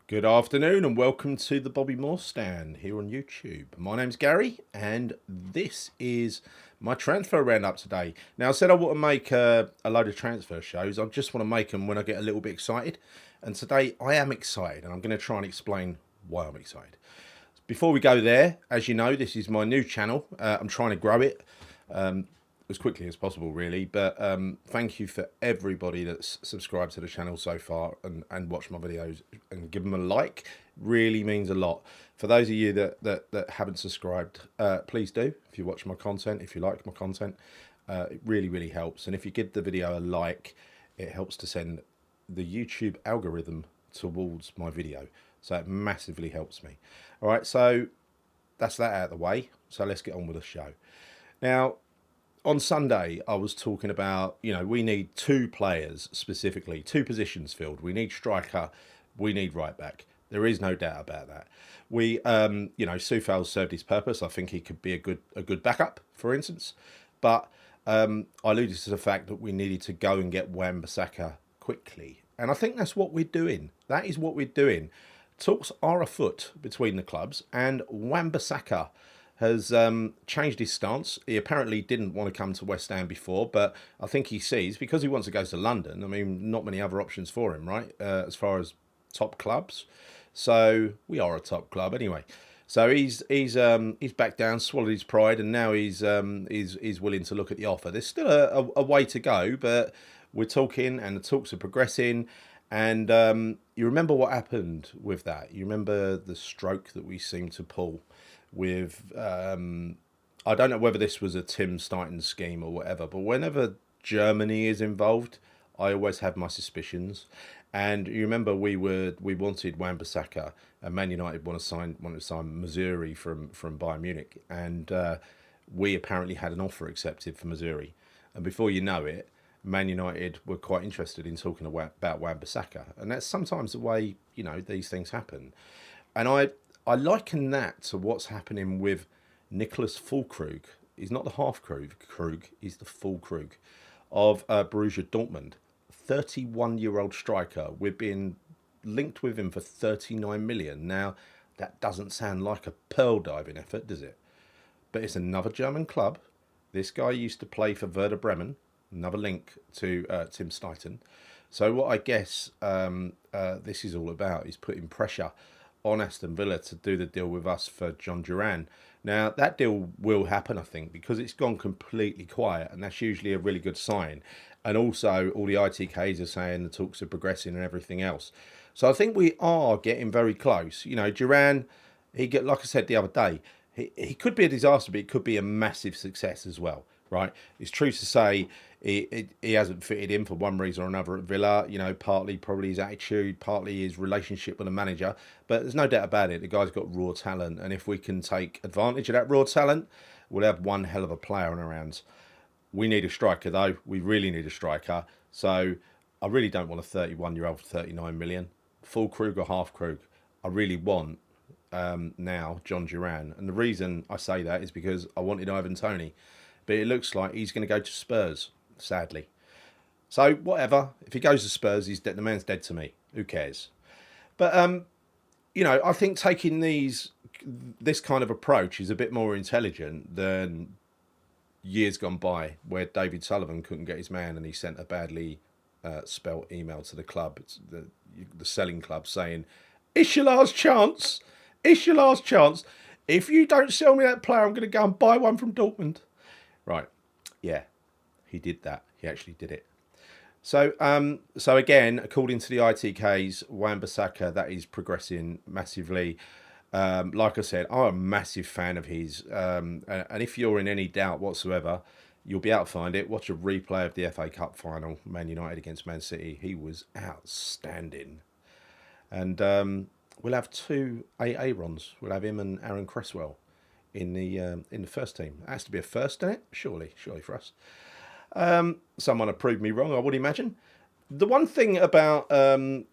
Good afternoon and welcome to the Bobby Moore Stand here on YouTube. My name's Gary and this is my transfer roundup today. Now I said I want to make a load of transfer shows. I just want to make them when I get a little bit excited. And today I am excited and I'm going to try and explain why I'm excited. Before we go there, as you know, this is my new channel. I'm trying to grow it as quickly as possible, really. But thank you for everybody that's subscribed to the channel so far and watched my videos and give them a like. Really means a lot. For those of you that haven't subscribed, please do. If you watch my content, if you like my content, it really helps. And if you give the video a like, it helps to send the YouTube algorithm towards my video. So it massively helps me. All right, so that's that out of the way. So let's get on with the show. Now, on Sunday, I was talking about, we need two players specifically, two positions filled. We need striker, we need right back. There is no doubt about that. Soufal's served his purpose. I think he could be a good backup, for instance. But I alluded to the fact that we needed to go and get Wan-Bissaka quickly. And I think that's what we're doing. That is what we're doing. Talks are afoot between the clubs, and wan-bissaka has changed his stance. He apparently didn't want to come to West Ham before, but I think he sees, because he wants to go to London, I mean, not many other options for him, right, as far as top clubs. So we are a top club anyway. So he's back down, swallowed his pride, and now he's willing to look at the offer. There's still a way to go, but we're talking, and the talks are progressing. And you remember what happened with that? You remember the stroke that we seemed to pull with, I don't know whether this was a Tim Steiten scheme or whatever, but whenever Germany is involved, I always have my suspicions. And you remember we wanted Wan-Bissaka, and Man United wanted to sign Missouri from Bayern Munich, and we apparently had an offer accepted for Missouri, and before you know it, Man United were quite interested in talking about Wan-Bissaka, and that's sometimes the way these things happen. And I liken that to what's happening with Nicholas Füllkrug. He's not the half Krug, he's the Füllkrug of Borussia Dortmund, 31-year-old striker. We've been linked with him for 39 million. Now that doesn't sound like a pearl diving effort, does it? But it's another German club. This guy used to play for Werder Bremen. Another link to Tim Steiten. So what I guess this is all about is putting pressure on Aston Villa to do the deal with us for John Duran. Now, that deal will happen, I think, because it's gone completely quiet, and that's usually a really good sign. And also, all the ITKs are saying the talks are progressing and everything else. So I think we are getting very close. Duran, like I said the other day, he could be a disaster, but it could be a massive success as well. Right, it's true to say he hasn't fitted in for one reason or another at Villa. Partly probably his attitude, partly his relationship with the manager. But there's no doubt about it. The guy's got raw talent, and if we can take advantage of that raw talent, we'll have one hell of a player on our hands. We need a striker, though. We really need a striker. So I really don't want a 31-year-old for 39 million, full Krug or half Krug. I really want now John Duran, and the reason I say that is because I wanted Ivan Toney. But it looks like he's going to go to Spurs, sadly. So whatever. If he goes to Spurs, the man's dead to me. Who cares? But I think taking this kind of approach is a bit more intelligent than years gone by, where David Sullivan couldn't get his man and he sent a badly spelt email to the club, the selling club, saying, "It's your last chance. It's your last chance. If you don't sell me that player, I'm going to go and buy one from Dortmund." Right, yeah, he did that. He actually did it. So again, according to the ITKs, Wan-Bissaka, that is progressing massively. Like I said, I'm a massive fan of his. And if you're in any doubt whatsoever, you'll be able to find it. Watch a replay of the FA Cup final, Man United against Man City. He was outstanding. And we'll have two Aarons. We'll have him and Aaron Cresswell in the first team. It has to be a first, doesn't it? Surely for us. Someone have proved me wrong, I would imagine. The one thing about I'm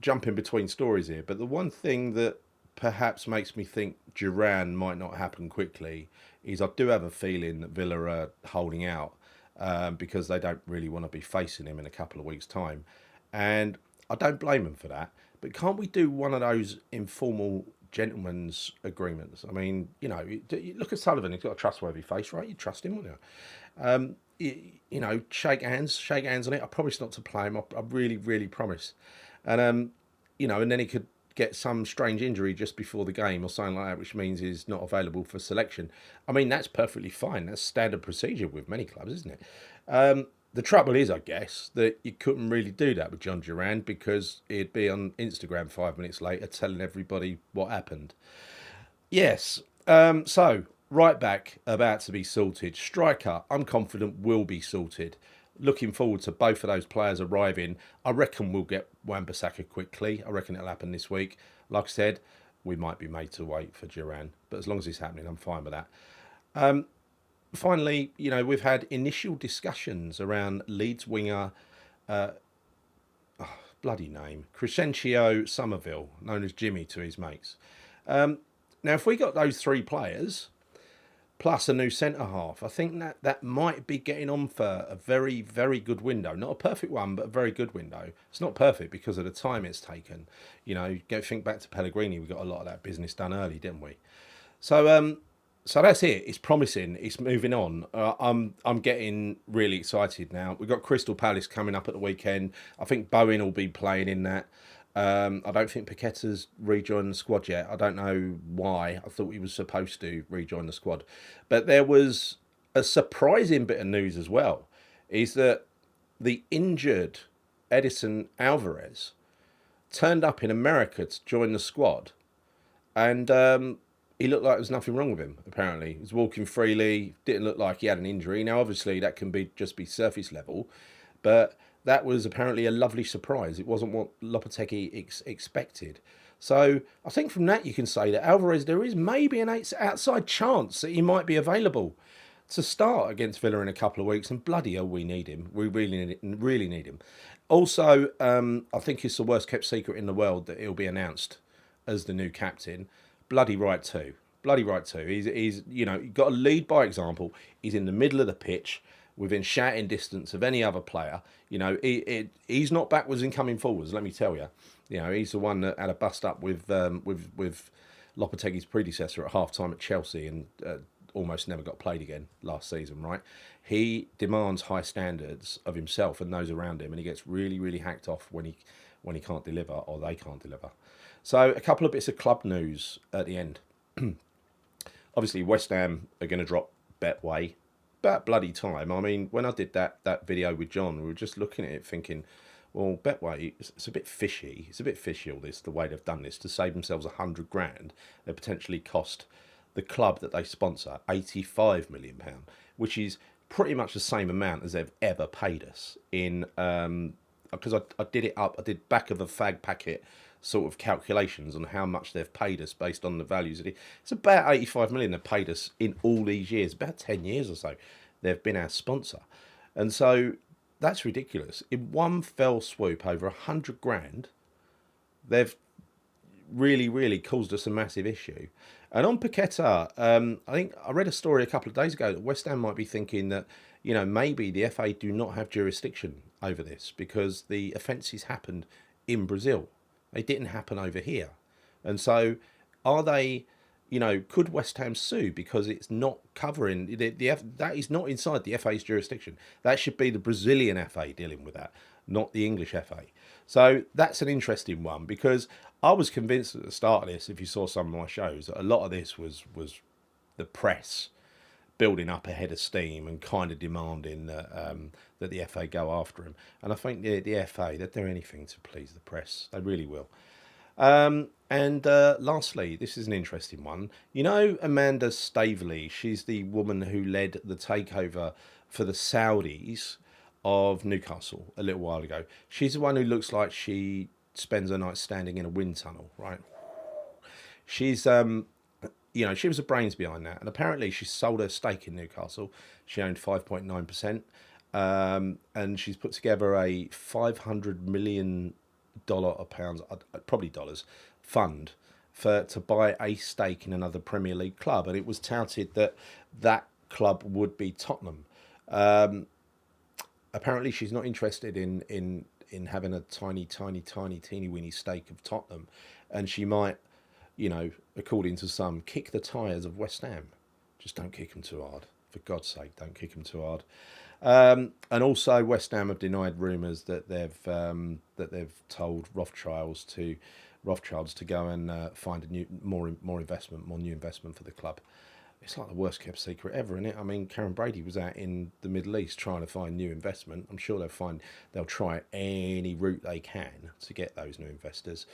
jumping between stories here, but the one thing that perhaps makes me think Duran might not happen quickly is I do have a feeling that Villa are holding out because they don't really want to be facing him in a couple of weeks' time, and I don't blame them for that. but can't we do one of those informal gentlemen's agreements? I mean, you look at Sullivan. He's got a trustworthy face, right? You trust him, wouldn't you? Shake hands on it. I promise not to play him. I really, really promise. And and then he could get some strange injury just before the game or something like that, which means he's not available for selection. I mean, that's perfectly fine. That's standard procedure with many clubs, isn't it? The trouble is, I guess, that you couldn't really do that with John Durand because he'd be on Instagram 5 minutes later telling everybody what happened. Yes. So, right back, about to be sorted. Striker, I'm confident will be sorted. Looking forward to both of those players arriving. I reckon we'll get wan-bissaka quickly. I reckon it'll happen this week. Like I said, we might be made to wait for Duran. But as long as it's happening, I'm fine with that. Finally, we've had initial discussions around Leeds winger, bloody name, Crescencio Somerville, known as Jimmy to his mates. Now, if we got those three players, plus a new centre half, I think that might be getting on for a very, very good window. Not a perfect one, but a very good window. It's not perfect because of the time it's taken. Think back to Pellegrini. We got a lot of that business done early, didn't we? So that's it. It's promising. It's moving on. I'm getting really excited now. We've got Crystal Palace coming up at the weekend. I think Bowen will be playing in that. I don't think Paqueta's rejoined the squad yet. I don't know why. I thought he was supposed to rejoin the squad. But there was a surprising bit of news as well, is that the injured Edison Alvarez turned up in America to join the squad. And he looked like there was nothing wrong with him, apparently. He was walking freely, didn't look like he had an injury. Now, obviously, that can just be surface level. But that was apparently a lovely surprise. It wasn't what Lopetegui expected. So I think from that you can say that Alvarez, there is maybe an outside chance that he might be available to start against Villa in a couple of weeks. And bloody hell, we need him. We really need him. Also, I think it's the worst kept secret in the world that he'll be announced as the new captain. Bloody right too. Bloody right too. He's got to lead by example. He's in the middle of the pitch, within shouting distance of any other player. He's not backwards in coming forwards, let me tell you. He's the one that had a bust up with Lopetegui's predecessor at half-time at Chelsea and almost never got played again last season, right? He demands high standards of himself and those around him, and he gets really, really hacked off when he can't deliver or they can't deliver. So a couple of bits of club news at the end. Obviously, West Ham are going to drop Betway. About bloody time. I mean, when I did that video with John, we were just looking at it thinking, well, Betway, it's a bit fishy. It's a bit fishy, all this, the way they've done this. To save themselves 100 grand, they potentially cost the club that they sponsor £85 million, which is pretty much the same amount as they've ever paid us in, because I did it up, I did back of a fag packet sort of calculations on how much they've paid us based on the values of it. It's about 85 million they've paid us in all these years, about 10 years or so. They've been our sponsor. And so that's ridiculous. In one fell swoop, over 100 grand, they've really, really caused us a massive issue. And on Paqueta, I think I read a story a couple of days ago that West Ham might be thinking that, maybe the FA do not have jurisdiction over this because the offences happened in Brazil. They didn't happen over here. And so are they, could West Ham sue because it's not covering, that is not inside the FA's jurisdiction. That should be the Brazilian FA dealing with that, not the English FA. So that's an interesting one because I was convinced at the start of this, if you saw some of my shows, that a lot of this was the press building up a head of steam and kind of demanding that the FA go after him. And I think the FA, they'll do anything to please the press. They really will. And lastly, this is an interesting one. Amanda Staveley, she's the woman who led the takeover for the Saudis of Newcastle a little while ago. She's the one who looks like she spends her night standing in a wind tunnel, right? She's she was the brains behind that, and apparently she sold her stake in Newcastle. She owned 5.9%, and she's put together a $500 million or pounds, probably dollars, fund to buy a stake in another Premier League club, and it was touted that club would be Tottenham. Apparently, she's not interested in in having a tiny, teeny weeny stake of Tottenham, and she might, you know, according to some, kick the tyres of West Ham. Just don't kick them too hard. For God's sake, don't kick them too hard. And also, West Ham have denied rumours that they've told Rothschilds to go and find a more new investment for the club. It's like the worst kept secret ever, isn't it? I mean, Karen Brady was out in the Middle East trying to find new investment. I'm sure they'll try any route they can to get those new investors.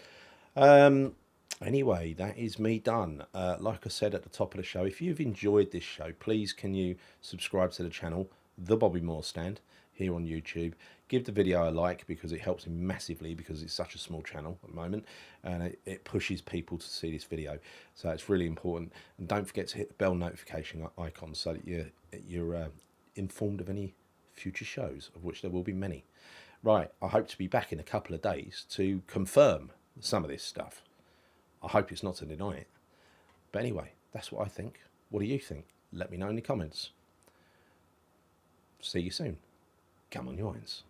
Anyway, that is me done. Like I said at the top of the show, if you've enjoyed this show, please can you subscribe to the channel, The Bobby Moore Stand, here on YouTube. Give the video a like because it helps me massively, because it's such a small channel at the moment, and it pushes people to see this video. So it's really important. And don't forget to hit the bell notification icon so that you're informed of any future shows, of which there will be many. Right, I hope to be back in a couple of days to confirm some of this stuff. I hope it's not to deny it. But anyway, that's what I think. What do you think? Let me know in the comments. See you soon. Come on, your irons.